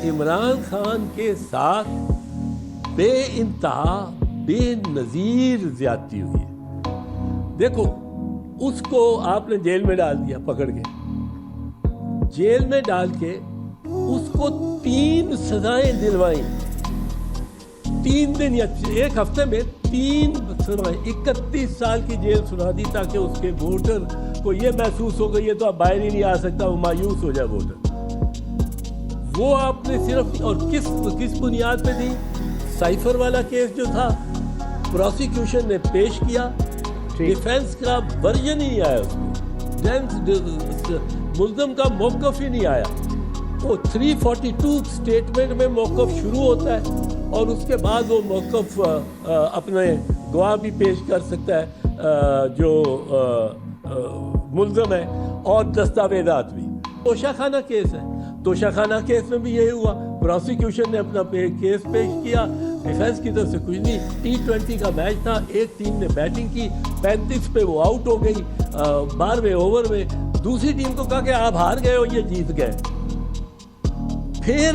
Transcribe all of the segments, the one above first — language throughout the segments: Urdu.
عمران خان کے ساتھ بے انتہا بے نظیر زیادتی ہوئی ہے. دیکھو اس کو آپ نے جیل میں ڈال دیا, پکڑ کے جیل میں ڈال کے اس کو 3 سزائیں دلوائیں, 3 دن یا 1 ہفتے میں 3 سزائیں, 31 سال کی جیل سنا دی تاکہ اس کے ووٹر کو یہ محسوس ہو گئی ہے تو اب باہر ہی نہیں آ سکتا, وہ مایوس ہو جائے ووٹر. وہ آپ نے صرف اور کس بنیاد پہ دی؟ سائفر والا کیس جو تھا پروسیکیوشن نے پیش کیا, ڈیفینس کا ورژن ہی نہیں آیا اس میں, ملزم کا موقف ہی نہیں آیا. وہ 342 اسٹیٹمنٹ میں موقف شروع ہوتا ہے اور اس کے بعد وہ موقف اپنے گواہ بھی پیش کر سکتا ہے جو ملزم ہے, اور دستاویزات بھی. توشہ خانہ کیس ہے, توشہ خانہ کیس میں بھی یہی ہوا, پروسیکیوشن نے اپنا کیس پیش کیا, ڈیفینس کی طرف سے کچھ نہیں. T20 کا میچ تھا, ایک ٹیم نے بیٹنگ کی, 35 پہ وہ آؤٹ ہو گئی 12ویں اوور میں, دوسری ٹیم کو کہا کہ آپ ہار گئے ہو, یہ جیت گئے. پھر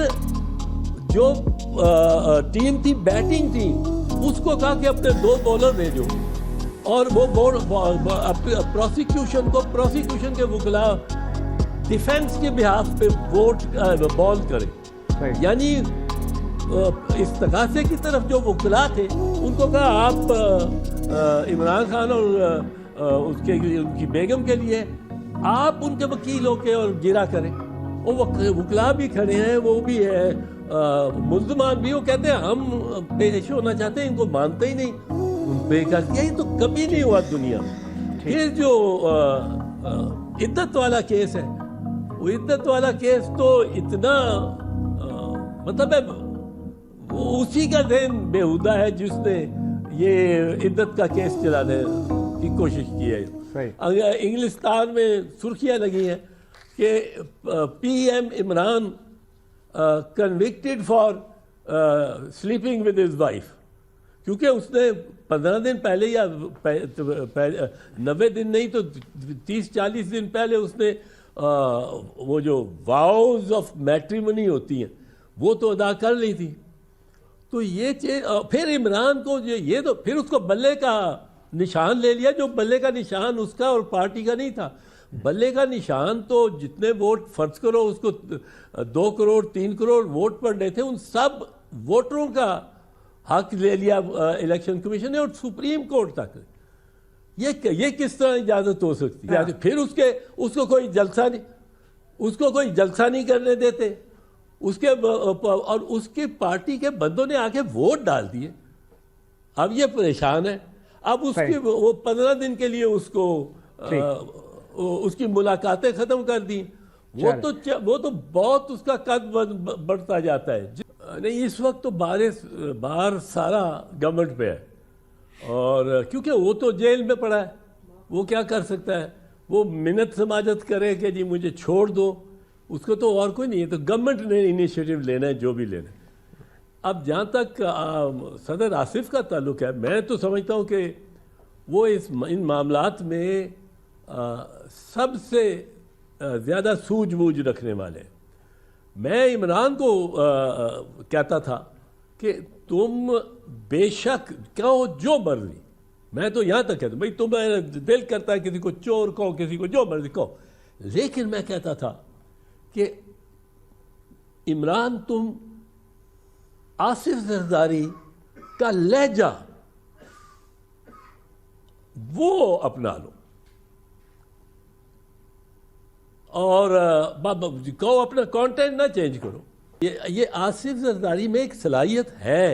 جو ٹیم تھی بیٹنگ ٹیم, اس کو کہا کہ اپنے 2 بولر بھیجو, اور وہ پروسیکیوشن کے وکلاء ڈیفینس کے بہاف پہ بال کرے. یعنی استغاثے کی طرف جو وکلاء تھے ان کو کہا آپ عمران خان اور ان کی بیگم کے لیے آپ ان کے وکیل ہو کے اور گرا کریں. وہ وکلاء بھی کھڑے ہیں, وہ بھی ہے ملزمان بھی, وہ کہتے ہیں ہم پیش ہونا چاہتے ہیں, ان کو مانتے ہی نہیں, ان پہ کر دیا. یہ تو کبھی نہیں ہوا دنیا میں. پھر جو عدت والا کیس ہے, وہ عدت والا کیس تو اتنا مطلب ہے وہ اسی کا ذہن بےہودہ ہے جس نے یہ عدت کا کیس چلانے کی کوشش کی ہے. انگلستان میں سرخیاں لگی ہیں کہ P M Imran convicted for sleeping with his wife, کیونکہ اس نے 15 دن پہلے یا 90 دن نہیں تو 30-40 دن پہلے اس نے وہ جو واؤز آف میٹریمنی ہوتی ہیں وہ تو ادا کر لی تھی. تو یہ چیز, پھر عمران کو یہ تو پھر اس کو بلے کا نشان لے لیا, جو بلے کا نشان اس کا اور پارٹی کا نہیں تھا. بلے کا نشان تو جتنے ووٹ فرض کرو اس کو 2 کروڑ 3 کروڑ ووٹ پڑنے تھے, ان سب ووٹروں کا حق لے لیا الیکشن کمیشن نے, اور سپریم کورٹ تک. یہ کس طرح اجازت ہو سکتی ہے؟ پھر اس کو کوئی جلسہ نہیں کرنے دیتے, اور اس کی پارٹی کے بندوں نے آ کے ووٹ ڈال دیے. اب یہ پریشان ہے. اب اس کی وہ 15 دن کے لیے اس کی ملاقاتیں ختم کر دی. وہ تو بہت اس کا قد بڑھتا جاتا ہے. نہیں, اس وقت تو بار سارا گورنمنٹ پہ ہے, اور کیونکہ وہ تو جیل میں پڑا ہے, وہ کیا کر سکتا ہے؟ وہ منت سماجت کرے کہ جی مجھے چھوڑ دو, اس کو تو اور کوئی نہیں ہے. تو گورنمنٹ نے انیشیٹو لینا ہے جو بھی لینا ہے. اب جہاں تک صدر آصف کا تعلق ہے, میں تو سمجھتا ہوں کہ وہ ان معاملات میں سب سے زیادہ سوجھ بوجھ رکھنے والے. میں عمران کو کہتا تھا کہ تم بے شک کہو جو مرضی, میں تو یہاں تک کہتا ہوں بھائی تمہیں دل کرتا ہے کسی کو چور کہو, کسی کو جو مرضی کہو, لیکن میں کہتا تھا کہ عمران تم آصف زرداری کا لہجہ وہ اپنا لو, اور کہو اپنا کانٹینٹ نہ چینج کرو. یہ آصف زرداری میں ایک صلاحیت ہے,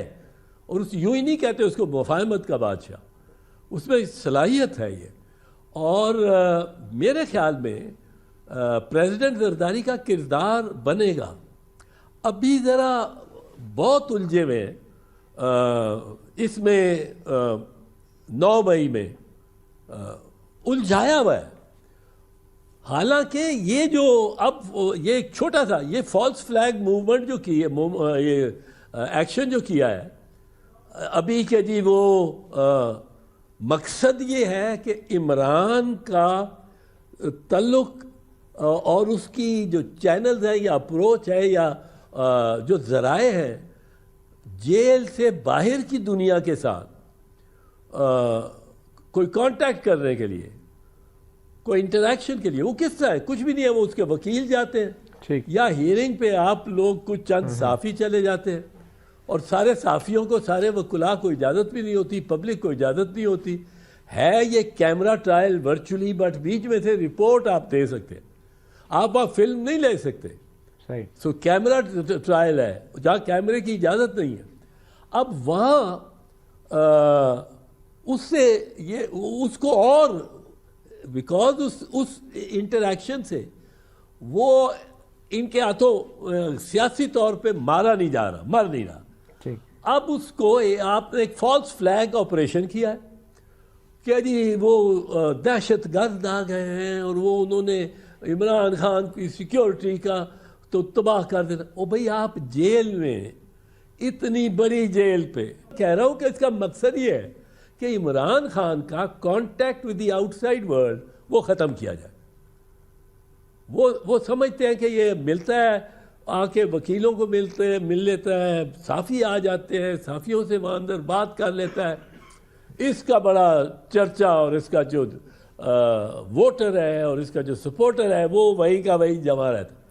اور یوں ہی نہیں کہتے اس کو مفاہمت کا بادشاہ, اس میں صلاحیت ہے یہ. اور میرے خیال میں پریزیڈنٹ زرداری کا کردار بنے گا. ابھی ذرا بہت الجھے ہوئے ہیں اس میں, 9 مئی میں الجھایا ہوا ہے. حالانکہ یہ جو اب یہ ایک چھوٹا سا یہ فالس فلیگ موومنٹ جو کی ہے, یہ ایکشن جو کیا ہے ابھی کہ جی وہ مقصد یہ ہے کہ عمران کا تعلق اور اس کی جو چینلز ہیں یا اپروچ ہے یا جو ذرائع ہیں جیل سے باہر کی دنیا کے ساتھ کوئی کانٹیکٹ کرنے کے لیے، کوئی انٹریکشن کے لیے، وہ کس طرح ہے؟ کچھ بھی نہیں ہے، وہ اس کے وکیل جاتے ہیں یا ہیئرنگ پہ آپ لوگ کچھ چند صحافی چلے جاتے ہیں، اور سارے صحافیوں کو، سارے وکلاء کو اجازت بھی نہیں ہوتی، پبلک کو اجازت نہیں ہوتی ہے۔ یہ کیمرہ ٹرائل ورچولی، بٹ بیچ میں سے رپورٹ آپ دے سکتے ہیں، آپ فلم نہیں لے سکتے۔ سو کیمرہ ٹرائل ہے جہاں کیمرے کی اجازت نہیں ہے۔ اب وہاں اس سے یہ اس کو، اور بیکاز اس انٹریکشن سے وہ ان کے ہاتھوں سیاسی طور پہ مارا نہیں جا رہا، مر نہیں رہا۔ اب اس کو آپ نے ایک فالس فلیگ آپریشن کیا ہے کہ جی وہ دہشت گرد آ گئے ہیں اور وہ انہوں نے عمران خان کی سیکیورٹی کا تو تباہ کر دینا۔ او بھئی آپ جیل میں، اتنی بڑی جیل پہ، کہہ رہا ہوں کہ اس کا مقصد یہ ہے کہ عمران خان کا contact with the out side world وہ ختم کیا جائے۔ وہ سمجھتے ہیں کہ یہ ملتا ہے، آ کے وکیلوں کو مل لیتا ہے، صحافی آ جاتے ہیں، صحافیوں سے وہاں اندر بات کر لیتا ہے، اس کا بڑا چرچا، اور اس کا جو ووٹر ہے اور اس کا جو سپورٹر ہے وہ وہی کا وہی جمع رہتا ہے۔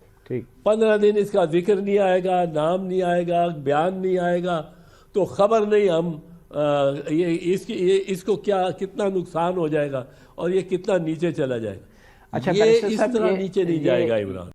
15 دن اس کا ذکر نہیں آئے گا، نام نہیں آئے گا، بیان نہیں آئے گا، تو خبر نہیں ہم اس کو کتنا نقصان ہو جائے گا اور یہ کتنا نیچے چلا جائے گا۔ اچھا یہ اس طرح نیچے نہیں جائے گا عمران۔